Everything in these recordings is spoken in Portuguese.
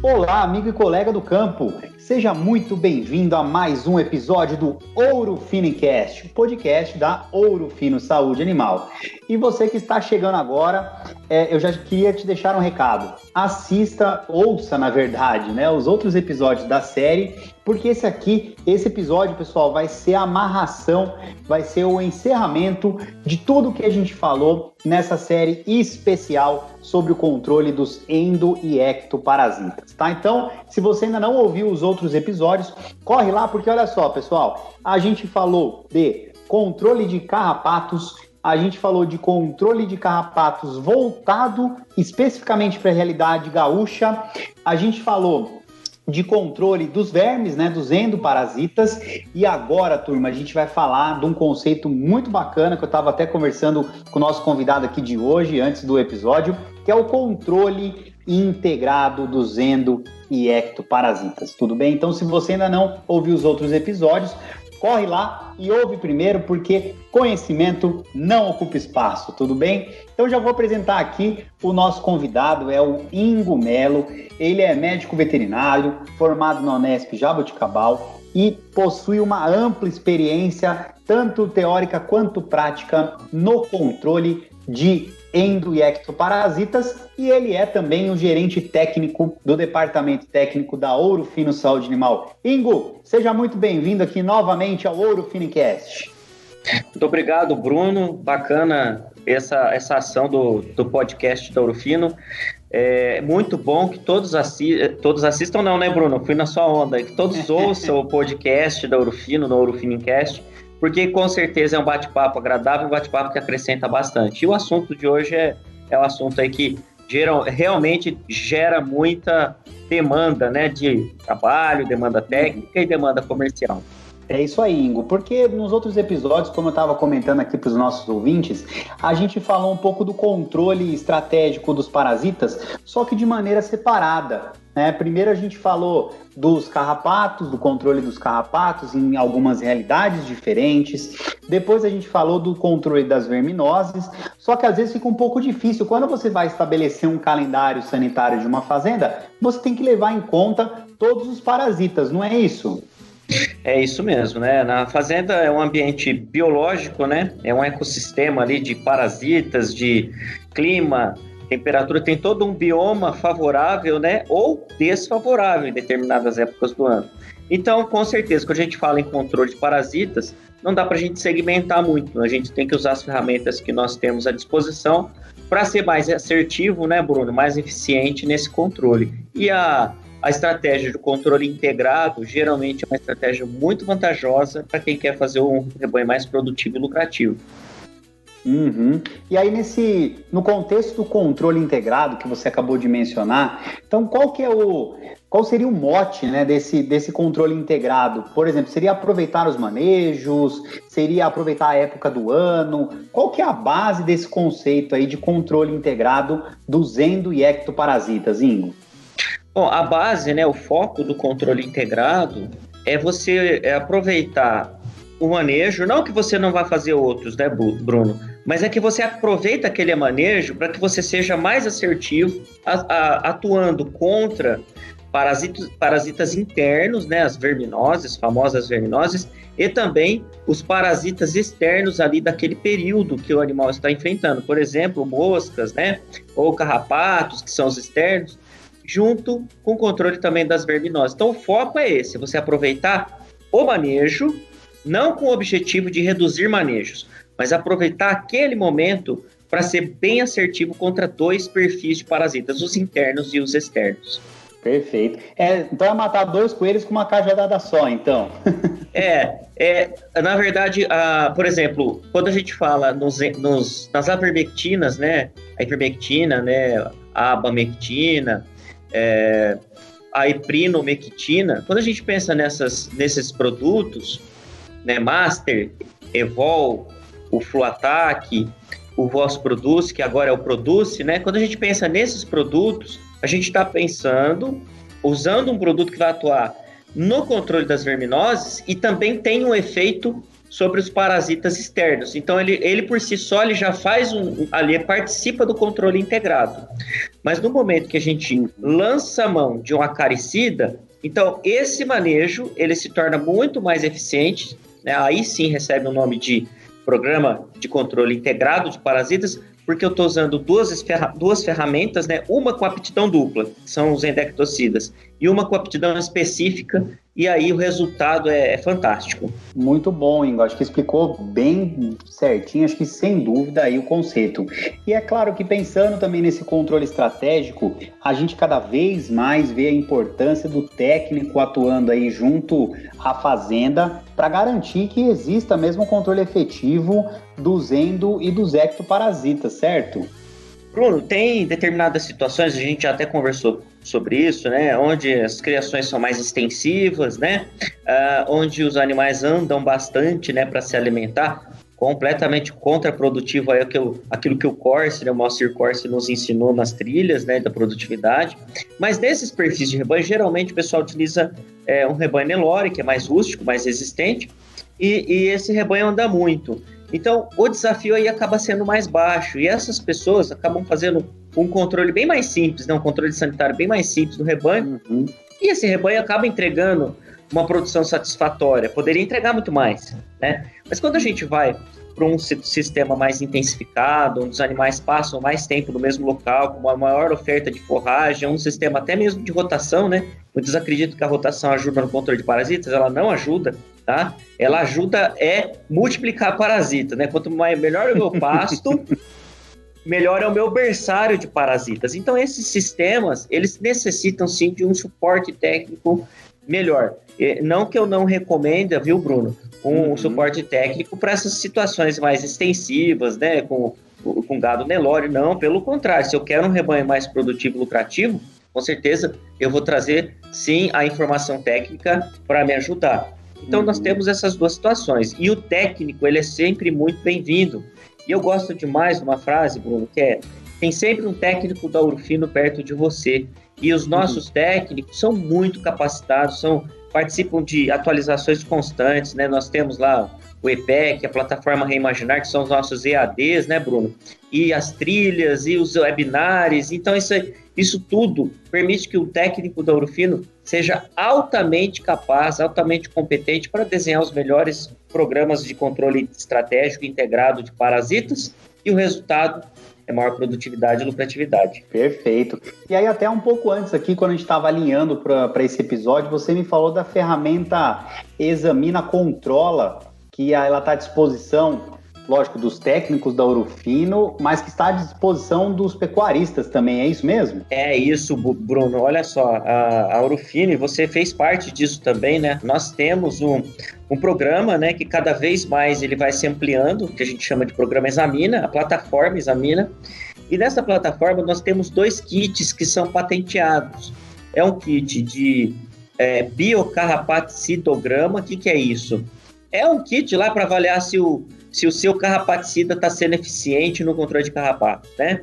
Olá, amigo e colega do campo. Seja muito bem-vindo a mais um episódio do Ouro Fino Cast, o podcast da Ouro Fino Saúde Animal. E você que está chegando agora, eu já queria te deixar um recado. Assista, ouça, na verdade, os outros episódios da série, porque esse episódio, pessoal, vai ser a amarração, vai ser o encerramento de tudo que a gente falou nessa série especial sobre o controle dos endo- e ectoparasitas, tá? Então, se você ainda não ouviu os outros episódios, corre lá, porque olha só, pessoal, a gente falou de controle de carrapatos, a gente falou de controle de carrapatos voltado especificamente para a realidade gaúcha, a gente falou de controle dos vermes, dos endoparasitas, e agora, turma, a gente vai falar de um conceito muito bacana que eu estava até conversando com o nosso convidado aqui de hoje, antes do episódio, que é o controle integrado dos endo- e ectoparasitas, tudo bem? Então, se você ainda não ouviu os outros episódios, corre lá e ouve primeiro, porque conhecimento não ocupa espaço, tudo bem? Então já vou apresentar aqui o nosso convidado, é o Ingo Melo. Ele é médico veterinário, formado na Unesp Jaboticabal e possui uma ampla experiência, tanto teórica quanto prática, no controle de endo- e ectoparasitas, e ele é também o gerente técnico do Departamento Técnico da Ouro Fino Saúde Animal. Ingo, seja muito bem-vindo aqui novamente ao Ouro Fino Cast. Muito obrigado, Bruno. Bacana essa ação do podcast da Ouro Fino. É muito bom que todos assistam, não, né, Bruno? Fui na sua onda, que todos ouçam o podcast da Ouro Fino, no Ouro Fino Cast, porque com certeza é um bate-papo agradável, um bate-papo que acrescenta bastante. E o assunto de hoje é um assunto aí que realmente gera muita demanda, de trabalho, demanda técnica e demanda comercial. É isso aí, Ingo, porque nos outros episódios, como eu estava comentando aqui para os nossos ouvintes, a gente falou um pouco do controle estratégico dos parasitas, só que de maneira separada. Primeiro a gente falou dos carrapatos, do controle dos carrapatos em algumas realidades diferentes. Depois a gente falou do controle das verminoses, só que às vezes fica um pouco difícil. Quando você vai estabelecer um calendário sanitário de uma fazenda, você tem que levar em conta todos os parasitas, não é isso? É isso mesmo, Na fazenda é um ambiente biológico, É um ecossistema ali de parasitas, de clima, temperatura, tem todo um bioma favorável, ou desfavorável em determinadas épocas do ano. Então, com certeza, quando a gente fala em controle de parasitas, não dá para a gente segmentar muito, a gente tem que usar as ferramentas que nós temos à disposição para ser mais assertivo, Bruno, mais eficiente nesse controle. E a estratégia do controle integrado geralmente é uma estratégia muito vantajosa para quem quer fazer um rebanho mais produtivo e lucrativo. Uhum. E aí, no contexto do controle integrado que você acabou de mencionar, então qual seria o mote desse controle integrado? Por exemplo, seria aproveitar os manejos? Seria aproveitar a época do ano? Qual que é a base desse conceito aí de controle integrado dos endo- e ectoparasitas, Ingo? Bom, a base, o foco do controle integrado é você aproveitar o manejo, não que você não vá fazer outros, Bruno? Mas é que você aproveita aquele manejo para que você seja mais assertivo, atuando contra parasitas internos, as verminoses, famosas verminoses, e também os parasitas externos ali daquele período que o animal está enfrentando. Por exemplo, moscas, ou carrapatos, que são os externos, junto com o controle também das verminoses. Então, o foco é esse, você aproveitar o manejo, não com o objetivo de reduzir manejos, mas aproveitar aquele momento para ser bem assertivo contra dois perfis de parasitas, os internos e os externos. Perfeito. Então é matar dois coelhos com uma cajadada só, então. Na verdade, por exemplo, quando a gente fala nas avermectinas, a ivermectina, a abamectina, a eprinomectina, quando a gente pensa nesses produtos, Master, Evol, o Fluatac, o Voz Produce, que agora é o Produce, quando a gente pensa nesses produtos, a gente está pensando, usando um produto que vai atuar no controle das verminoses e também tem um efeito sobre os parasitas externos. Então, ele por si só ele já faz ali participa do controle integrado. Mas no momento que a gente lança a mão de um acaricida, então esse manejo ele se torna muito mais eficiente, né? Aí sim recebe o nome de Programa de Controle Integrado de Parasitas, porque eu estou usando duas ferramentas, né? Uma com aptidão dupla, que são os endectocidas, e uma com aptidão específica, e aí o resultado é fantástico. Muito bom, Ingo. Acho que explicou bem certinho, acho que sem dúvida aí o conceito. E é claro que pensando também nesse controle estratégico, a gente cada vez mais vê a importância do técnico atuando aí junto à fazenda para garantir que exista mesmo um controle efetivo dos endo e dos ectoparasitas, certo? Bruno, tem determinadas situações, a gente já até conversou sobre isso, né? Onde as criações são mais extensivas, né? Onde os animais andam bastante, né? Para se alimentar, completamente contraprodutivo aí aquilo que o Corse, né? O Moacir Corse nos ensinou nas trilhas, né? Da produtividade. Mas nesses perfis de rebanho, geralmente o pessoal utiliza um rebanho Nelore, que é mais rústico, mais resistente, e esse rebanho anda muito. Então, o desafio aí acaba sendo mais baixo e essas pessoas acabam fazendo um controle bem mais simples, né? Um controle sanitário bem mais simples do rebanho. E esse rebanho acaba entregando uma produção satisfatória. Poderia entregar muito mais, né? Mas quando a gente vai para um sistema mais intensificado, onde os animais passam mais tempo no mesmo local, com uma maior oferta de forragem, um sistema até mesmo de rotação, né? Muitos acreditam que a rotação ajuda no controle de parasitas, ela não ajuda. Tá? Ela ajuda multiplicar parasita, né? Quanto melhor o meu pasto, melhor é o meu berçário de parasitas. Então, esses sistemas, eles necessitam, sim, de um suporte técnico melhor. Não que eu não recomenda, viu, Bruno, um suporte técnico para essas situações mais extensivas, né? Com gado Nelore, não, pelo contrário. Se eu quero um rebanho mais produtivo e lucrativo, com certeza eu vou trazer, sim, a informação técnica para me ajudar. Então, nós temos essas duas situações. E o técnico, ele é sempre muito bem-vindo. E eu gosto demais de uma frase, Bruno, que é: tem sempre um técnico da Ouro Fino perto de você. E os nossos técnicos são muito capacitados, participam de atualizações constantes, né? Nós temos lá o EPEC, a plataforma Reimaginar, que são os nossos EADs, né, Bruno? E as trilhas, e os webinars. Então, isso tudo permite que o técnico da Ouro Fino seja altamente capaz, altamente competente para desenhar os melhores programas de controle estratégico integrado de parasitas, e o resultado é maior produtividade e lucratividade. Perfeito. E aí, até um pouco antes aqui, quando a gente estava alinhando para esse episódio, você me falou da ferramenta Examina Controla, que ela está à disposição, lógico, dos técnicos da Ouro Fino, mas que está à disposição dos pecuaristas também, é isso mesmo? É isso, Bruno. Olha só, a Ouro Fino, e você fez parte disso também, né? Nós temos um programa, né, que cada vez mais ele vai se ampliando, que a gente chama de programa Examina, a plataforma Examina. E nessa plataforma nós temos 2 kits que são patenteados. É um kit de biocarrapacidograma. O que é isso? É um kit lá para avaliar se o seu carrapaticida está sendo eficiente no controle de carrapato, né?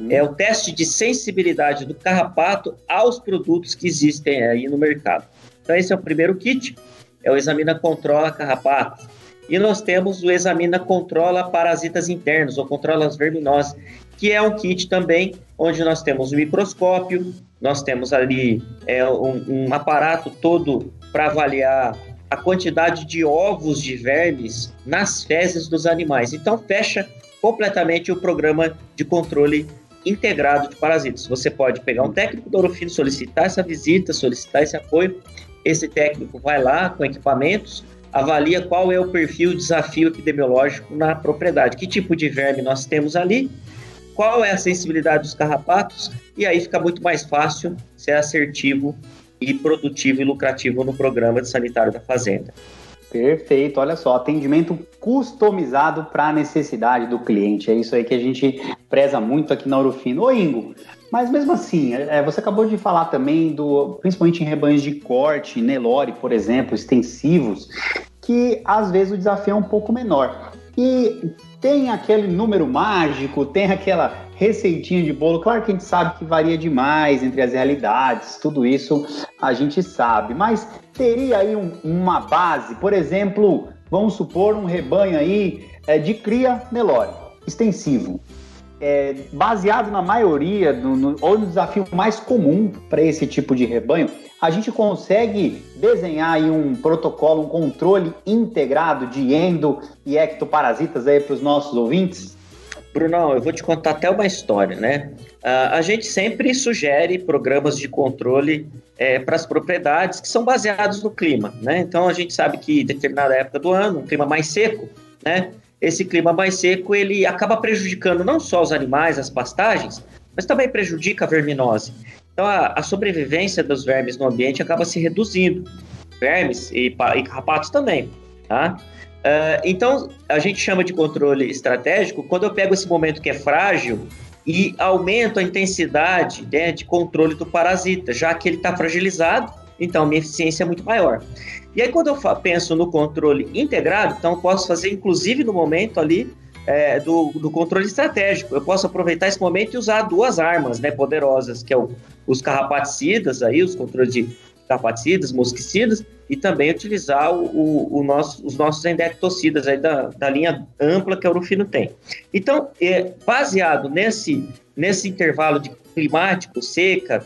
É o teste de sensibilidade do carrapato aos produtos que existem aí no mercado. Então, esse é o primeiro kit, é o Examina Controla Carrapato. E nós temos o Examina Controla Parasitas Internos, ou Controla as Verminoses, que é um kit também, onde nós temos um microscópio, nós temos ali um aparato todo para avaliar a quantidade de ovos de vermes nas fezes dos animais. Então, fecha completamente o programa de controle integrado de parasitas. Você pode pegar um técnico da Ouro Fino, solicitar essa visita, solicitar esse apoio. Esse técnico vai lá com equipamentos, avalia qual é o perfil, desafio epidemiológico na propriedade, que tipo de verme nós temos ali, qual é a sensibilidade dos carrapatos, e aí fica muito mais fácil ser assertivo e produtivo e lucrativo no programa de sanitário da fazenda. Perfeito, olha só, atendimento customizado para a necessidade do cliente, é isso aí que a gente preza muito aqui na Ouro Fino. Ô Ingo, mas mesmo assim, você acabou de falar também principalmente em rebanhos de corte, Nelore, por exemplo, extensivos, que às vezes o desafio é um pouco menor. E tem aquele número mágico, tem aquela receitinha de bolo. Claro que a gente sabe que varia demais entre as realidades, tudo isso a gente sabe. Mas teria aí uma base, por exemplo, vamos supor um rebanho aí de cria Nelore, extensivo. Baseado na maioria, ou no desafio mais comum para esse tipo de rebanho, a gente consegue desenhar aí um protocolo, um controle integrado de endo e ectoparasitas aí para os nossos ouvintes? Brunão, eu vou te contar até uma história, né? A gente sempre sugere programas de controle para as propriedades que são baseados no clima, né? Então, a gente sabe que em determinada época do ano, um clima mais seco, né? Esse clima mais seco, ele acaba prejudicando não só os animais, as pastagens, mas também prejudica a verminose. Então, a sobrevivência dos vermes no ambiente acaba se reduzindo. Vermes e carrapatos também, tá? Então, a gente chama de controle estratégico quando eu pego esse momento que é frágil e aumento a intensidade, né, de controle do parasita, já que ele está fragilizado, então minha eficiência é muito maior. E aí, quando eu penso no controle integrado, então eu posso fazer, inclusive no momento ali do controle estratégico, eu posso aproveitar esse momento e usar duas armas, né, poderosas, que é os carrapaticidas, aí, os controles de carrapaticidas, mosquicidas, e também utilizar os nossos endectocidas aí da linha ampla que a Ouro-Fino tem. Então, baseado nesse intervalo de climático, seca,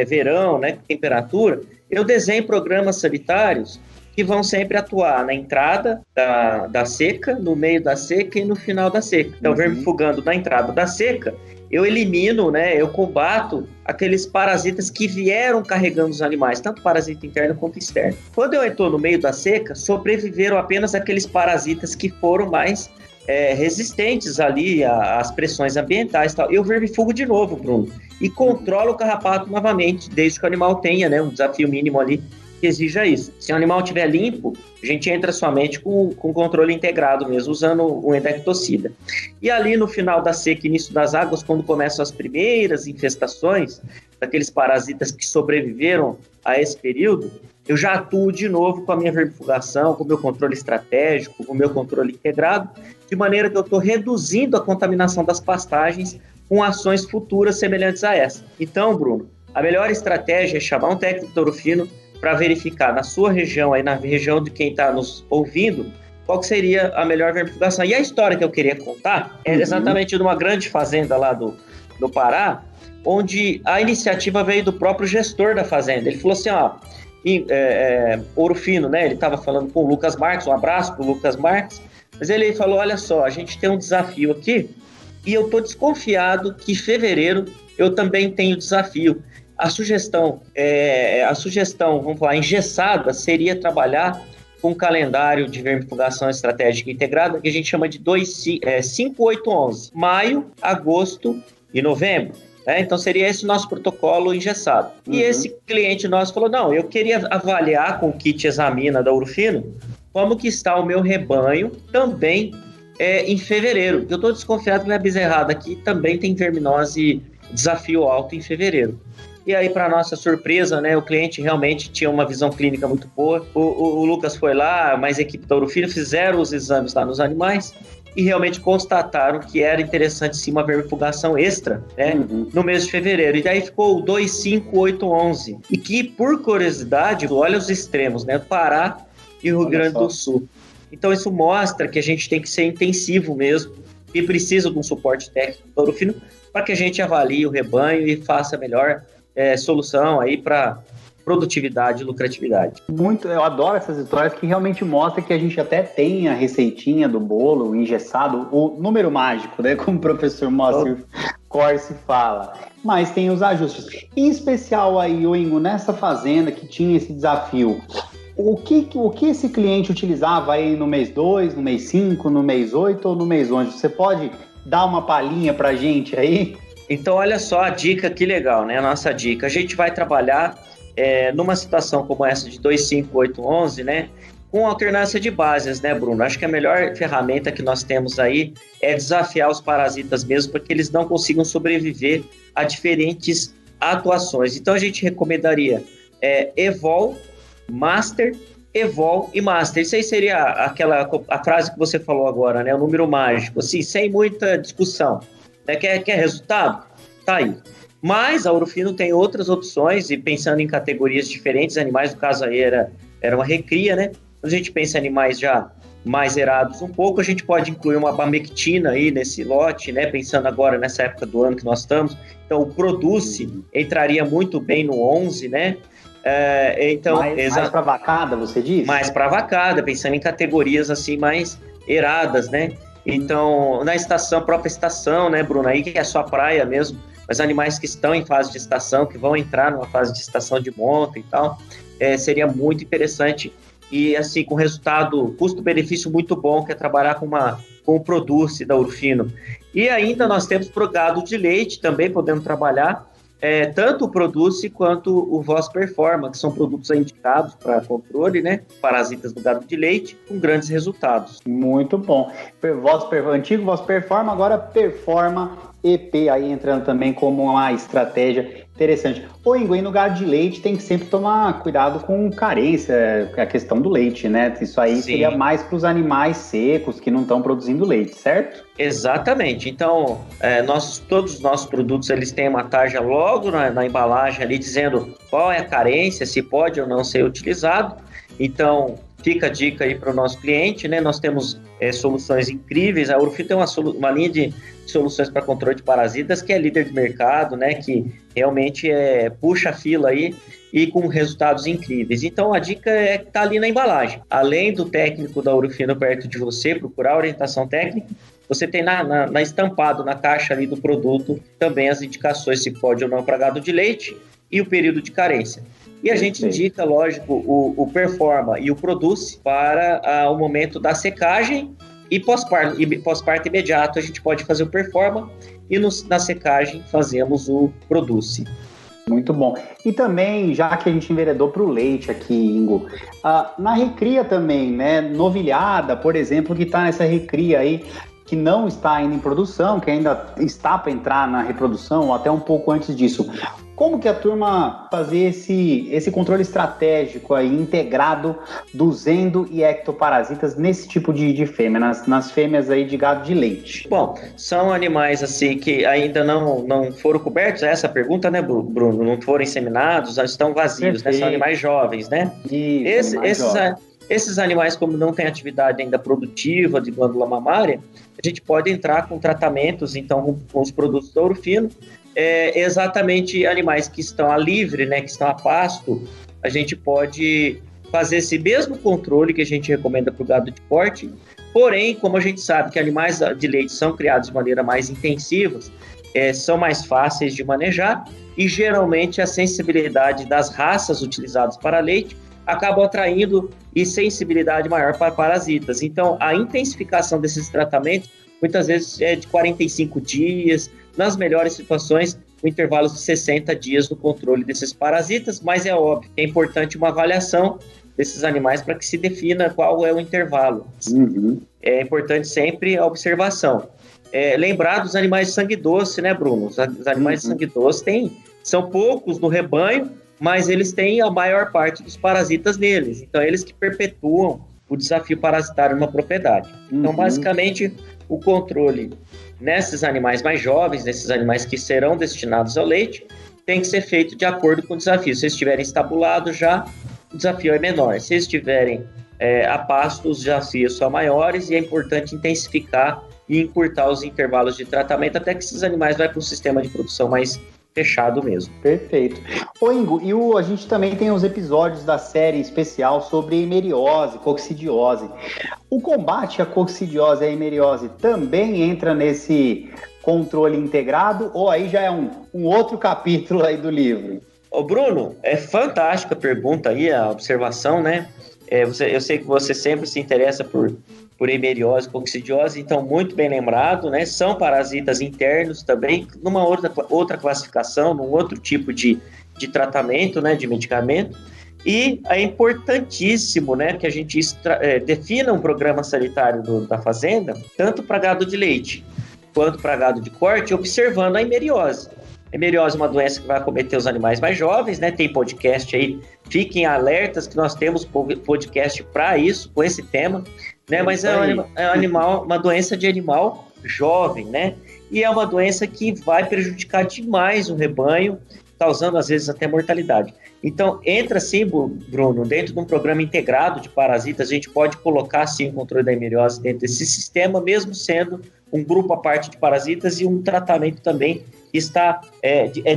verão, né, temperatura, eu desenho programas sanitários que vão sempre atuar na entrada da seca, no meio da seca e no final da seca. Então, vermifugando na entrada da seca, eu elimino, né, eu combato aqueles parasitas que vieram carregando os animais, tanto parasita interno quanto externo. Quando eu estou no meio da seca, sobreviveram apenas aqueles parasitas que foram mais resistentes ali às pressões ambientais. Tal. Eu vermifugo de novo, Bruno, e controlo o carrapato novamente, desde que o animal tenha, né, um desafio mínimo ali que exija isso. Se o animal estiver limpo, a gente entra somente com controle integrado mesmo, usando o endectocida. E ali no final da seca, início das águas, quando começam as primeiras infestações daqueles parasitas que sobreviveram a esse período, eu já atuo de novo com a minha vermifugação, com o meu controle estratégico, com o meu controle integrado, de maneira que eu estou reduzindo a contaminação das pastagens com ações futuras semelhantes a essa. Então, Bruno, a melhor estratégia é chamar um técnico de Ouro-Fino para verificar na sua região, aí na região de quem está nos ouvindo, qual que seria a melhor vermifugação. E a história que eu queria contar é exatamente de uma grande fazenda lá do Pará, onde a iniciativa veio do próprio gestor da fazenda. Ele falou assim, Ouro-Fino, né? Ele estava falando com o Lucas Marques, um abraço para o Lucas Marques, mas ele falou, olha só, a gente tem um desafio aqui e eu estou desconfiado que em fevereiro eu também tenho desafio. A sugestão, vamos falar, engessada, seria trabalhar com um calendário de vermifugação estratégica integrada, que a gente chama de 5-8-11, maio, agosto e novembro. Então, seria esse o nosso protocolo engessado. E esse cliente nosso falou, não, eu queria avaliar com o kit Examina da Ouro-Fino como que está o meu rebanho também em fevereiro. Eu estou desconfiado que minha bezerrada aqui também tem verminose desafio alto em fevereiro. E aí, para nossa surpresa, né, o cliente realmente tinha uma visão clínica muito boa. O Lucas foi lá, mais a equipe da Ouro-Fino fizeram os exames lá nos animais e realmente constataram que era interessante sim uma vermifugação extra, né, no mês de fevereiro. E daí ficou o 2-5-8-11. E que, por curiosidade, olha os extremos, né, Pará e o Rio Grande do Sul. Então, isso mostra que a gente tem que ser intensivo mesmo e precisa de um suporte técnico da Ouro-Fino para que a gente avalie o rebanho e faça a melhor solução aí para produtividade e lucratividade. Eu adoro essas histórias que realmente mostram que a gente até tem a receitinha do bolo engessado, o número mágico, né, como o professor Moacir Corsi fala, mas tem os ajustes. Em especial aí, Ingo, nessa fazenda que tinha esse desafio, o que esse cliente utilizava aí no mês 2, no mês 5, no mês 8 ou no mês 11? Você pode dar uma palhinha pra gente aí? Então, olha só a dica, que legal, né? A nossa dica. A gente vai trabalhar numa situação como essa de 2, 5, 8, 11, né? Com alternância de bases, né, Bruno? Acho que a melhor ferramenta que nós temos aí é desafiar os parasitas mesmo, para que eles não consigam sobreviver a diferentes atuações. Então, a gente recomendaria Evol, Master, Evol e Master. Isso aí seria a frase que você falou agora, né? O número mágico, assim, sem muita discussão. Quer resultado? Tá aí. Mas a Ouro-Fino tem outras opções, e pensando em categorias diferentes, animais, no caso aí era uma recria, né? Quando a gente pensa em animais já mais erados um pouco, a gente pode incluir uma bamectina aí nesse lote, né? Pensando agora nessa época do ano que nós estamos. Então, o Produce entraria muito bem no 11, né? Mais para vacada, você diz? Mais para vacada, pensando em categorias assim mais eradas, né? Então, na estação, própria estação, né, Bruno? Aí que é a sua praia mesmo, mas animais que estão em fase de estação, que vão entrar numa fase de estação de monta e tal, seria muito interessante e, assim, com resultado, custo-benefício muito bom, que é trabalhar com o Produce da Ouro Fino. E ainda nós temos pro gado de leite também, podemos trabalhar, tanto o Produce quanto o Voz Performa, que são produtos indicados para controle, né, parasitas do gado de leite, com grandes resultados. Muito bom. Antigo Voz Performa, agora Performa EP aí entrando também como uma estratégia interessante. O Ingo, no gado de leite tem que sempre tomar cuidado com carência, a questão do leite, né? Isso aí Sim. seria mais para os animais secos que não estão produzindo leite, certo? Exatamente. Então, todos os nossos produtos, eles têm uma tarja logo na embalagem ali, dizendo qual é a carência, se pode ou não ser utilizado. Então, fica a dica aí para o nosso cliente, né? Nós temos soluções incríveis. A Ouro Fino tem uma linha de soluções para controle de parasitas que é líder de mercado, né? Que realmente puxa a fila aí e com resultados incríveis. Então, a dica é que está ali na embalagem. Além do técnico da Ouro Fino perto de você, procurar orientação técnica, você tem estampado na caixa ali do produto também as indicações se pode ou não para gado de leite e o período de carência. E a gente indica, lógico, o Performa e o Produce para o momento da secagem e pós-parto imediato a gente pode fazer o Performa e na secagem fazemos o Produce. Muito bom. E também, já que a gente enveredou para o leite aqui, Ingo, na recria também, né? Novilhada, por exemplo, que está nessa recria aí, que não está ainda em produção, que ainda está para entrar na reprodução, ou até um pouco antes disso. Como que a turma fazer esse controle estratégico aí, integrado dos endo- e ectoparasitas nesse tipo de fêmea, nas fêmeas aí de gado de leite? Bom, são animais assim que ainda não foram cobertos, essa pergunta, né, Bruno? Não foram inseminados, estão vazios, né? São animais jovens, né? Isso, esses animais, como não têm atividade ainda produtiva de glândula mamária, a gente pode entrar com tratamentos, então, com os produtos do Ouro Fino, exatamente animais que estão a livre, né, que estão a pasto, a gente pode fazer esse mesmo controle que a gente recomenda para o gado de corte, porém, como a gente sabe que animais de leite são criados de maneira mais intensiva, são mais fáceis de manejar e geralmente a sensibilidade das raças utilizadas para leite acabam atraindo e sensibilidade maior para parasitas. Então, a intensificação desses tratamentos muitas vezes é de 45 dias, nas melhores situações, com intervalos de 60 dias no controle desses parasitas, mas é óbvio que é importante uma avaliação desses animais para que se defina qual é o intervalo. Uhum. É importante sempre a observação. Lembrar dos animais de sangue doce, né, Bruno? Os animais de sangue doce são poucos no rebanho, mas eles têm a maior parte dos parasitas neles. Então, eles que perpetuam o desafio parasitário numa propriedade. Então, basicamente, o controle nesses animais mais jovens, nesses animais que serão destinados ao leite, tem que ser feito de acordo com o desafio. Se eles estiverem estabulados já, o desafio é menor. Se eles estiverem a pasto, os desafios são maiores e é importante intensificar e encurtar os intervalos de tratamento até que esses animais vão para um sistema de produção mais fechado mesmo. Perfeito. Ô Ingo, a gente também tem os episódios da série especial sobre hemeriose, coccidiose. O combate à coccidiose e à hemeriose também entra nesse controle integrado ou aí já é um outro capítulo aí do livro? Ô Bruno, é fantástica a pergunta aí, a observação, né? Eu sei que você sempre se interessa por hemeriose, coccidiose, então muito bem lembrado, né? São parasitas internos também, numa outra classificação, num outro tipo de tratamento, né? De medicamento. E é importantíssimo, né? Que a gente defina um programa sanitário da fazenda, tanto para gado de leite quanto para gado de corte, observando a hemeriose. A hemeriose é uma doença que vai acometer os animais mais jovens, né? Tem podcast aí, fiquem alertas que nós temos podcast para isso, com esse tema, né? Mas uma doença de animal jovem, né? E é uma doença que vai prejudicar demais o rebanho causando às vezes até mortalidade. Então, entra sim, Bruno, dentro de um programa integrado de parasitas, a gente pode colocar sim o controle da hemeriose dentro desse sistema, mesmo sendo um grupo à parte de parasitas e um tratamento também que está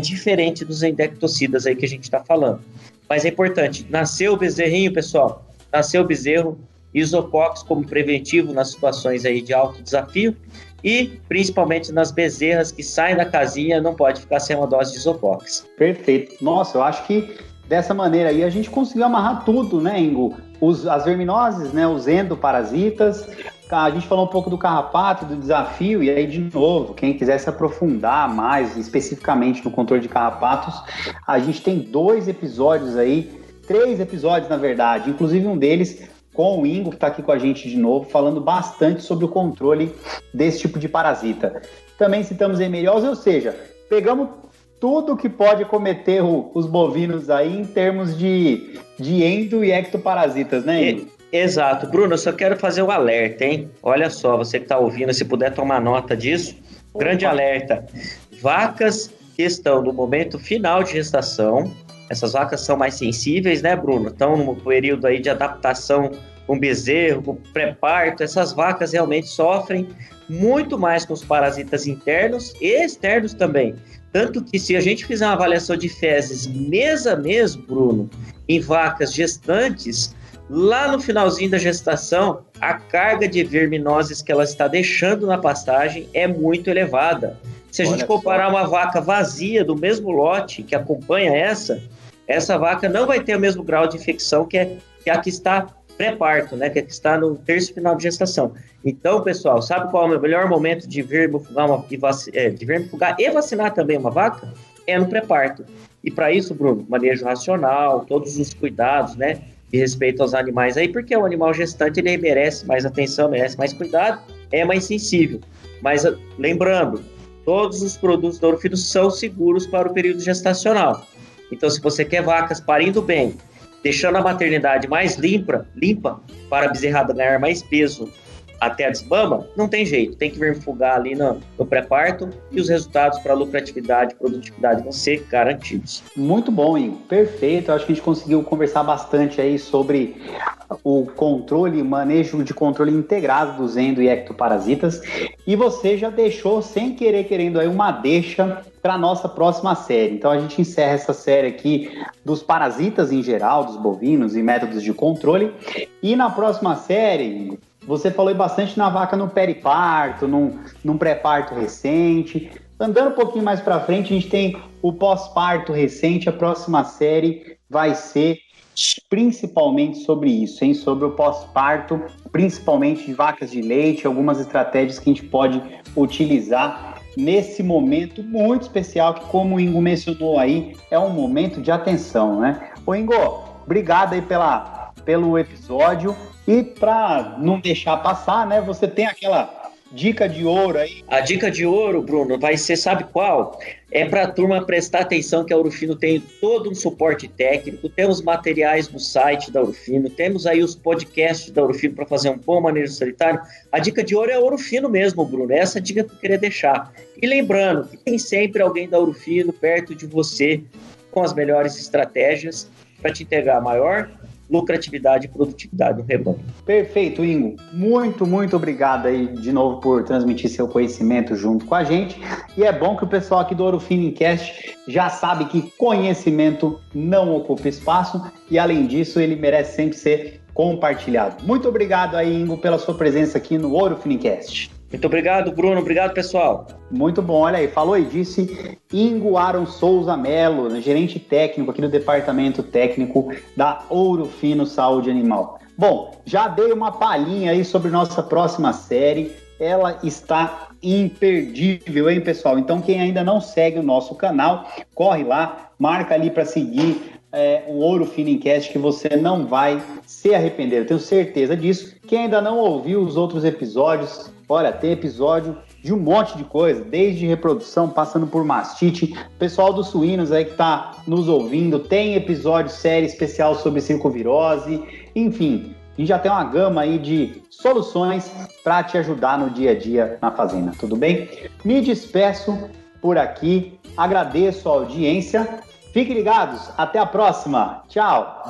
diferente dos endectocidas aí que a gente está falando. Mas é importante, nasceu o bezerrinho, pessoal, nasceu o bezerro, Isopox como preventivo nas situações aí de alto desafio e principalmente nas bezerras que saem da casinha, não pode ficar sem uma dose de Isopox. Perfeito. Nossa, eu acho que dessa maneira aí a gente conseguiu amarrar tudo, né, Ingo? As verminoses, né, os endoparasitas, a gente falou um pouco do carrapato, do desafio, e aí, de novo, quem quiser se aprofundar mais especificamente no controle de carrapatos, a gente tem 2 episódios aí, 3 episódios, na verdade, inclusive um deles com o Ingo, que está aqui com a gente de novo, falando bastante sobre o controle desse tipo de parasita. Também citamos hemeriose, ou seja, pegamos tudo que pode cometer os bovinos aí em termos de endo e ectoparasitas, né, Ingo? Exato. Bruno, eu só quero fazer um alerta, hein? Olha só, você que está ouvindo, se puder tomar nota disso, grande alerta. Vacas que estão no momento final de gestação, essas vacas são mais sensíveis, né, Bruno? Estão num período aí de adaptação com bezerro, com pré-parto. Essas vacas realmente sofrem muito mais com os parasitas internos e externos também. Tanto que se a gente fizer uma avaliação de fezes mês a mês, Bruno, em vacas gestantes, lá no finalzinho da gestação, a carga de verminoses que ela está deixando na pastagem é muito elevada. Se a gente comparar uma vaca vazia do mesmo lote que acompanha essa vaca não vai ter o mesmo grau de infecção que a que está pré-parto, né? Que é a que está no terço final de gestação. Então, pessoal, sabe qual é o melhor momento de vermifugar e vacinar também uma vaca? É no pré-parto. E para isso, Bruno, manejo racional, todos os cuidados, né? De respeito aos animais aí, porque o animal gestante ele merece mais atenção, merece mais cuidado, é mais sensível. Mas lembrando, todos os produtos da Ourofino são seguros para o período gestacional. Então, se você quer vacas parindo bem, deixando a maternidade mais limpa para a bezerrada ganhar mais peso até a desmama, não tem jeito, tem que vermifugar ali no pré-parto e os resultados para lucratividade e produtividade vão ser garantidos. Muito bom, Igor. Perfeito. Acho que a gente conseguiu conversar bastante aí sobre o controle, manejo de controle integrado dos endo e ectoparasitas. E você já deixou, sem querer, querendo aí, uma deixa para a nossa próxima série. Então a gente encerra essa série aqui dos parasitas em geral, dos bovinos e métodos de controle. E na próxima série, você falou bastante na vaca no periparto, num pré-parto recente. Andando um pouquinho mais para frente, a gente tem o pós-parto recente. A próxima série vai ser principalmente sobre isso, hein? Sobre o pós-parto, principalmente de vacas de leite, algumas estratégias que a gente pode utilizar nesse momento muito especial, que, como o Ingo mencionou aí, é um momento de atenção, né? Ô Ingo, obrigado aí pelo episódio. E para não deixar passar, né, você tem aquela dica de ouro aí. A dica de ouro, Bruno, vai ser, sabe qual? É para a turma prestar atenção que a Ourofino tem todo um suporte técnico, temos materiais no site da Ourofino, temos aí os podcasts da Ourofino para fazer um bom manejo sanitário. A dica de ouro é a Ourofino mesmo, Bruno, essa dica que eu queria deixar. E lembrando que tem sempre alguém da Ourofino perto de você com as melhores estratégias para te integrar maior lucratividade e produtividade no rebanho. Perfeito, Ingo. Muito, muito obrigado aí de novo por transmitir seu conhecimento junto com a gente. E é bom que o pessoal aqui do Ourofino-Cast já sabe que conhecimento não ocupa espaço e, além disso, ele merece sempre ser compartilhado. Muito obrigado aí, Ingo, pela sua presença aqui no Ourofino-Cast. Muito obrigado, Bruno. Obrigado, pessoal. Muito bom. Olha aí, falou e disse Ingo Aron Souza Melo, gerente técnico aqui do Departamento Técnico da Ourofino Saúde Animal. Bom, já dei uma palhinha aí sobre nossa próxima série. Ela está imperdível, hein, pessoal? Então, quem ainda não segue o nosso canal, corre lá, marca ali para seguir o Ourofino-Cast, que você não vai se arrepender. Eu tenho certeza disso. Quem ainda não ouviu os outros episódios, olha, tem episódio de um monte de coisa, desde reprodução, passando por mastite. Pessoal dos suínos aí que está nos ouvindo, tem episódio, série especial sobre circovirose. Enfim, a gente já tem uma gama aí de soluções para te ajudar no dia a dia na fazenda, tudo bem? Me despeço por aqui, agradeço a audiência Fiquem ligados, até a próxima. Tchau!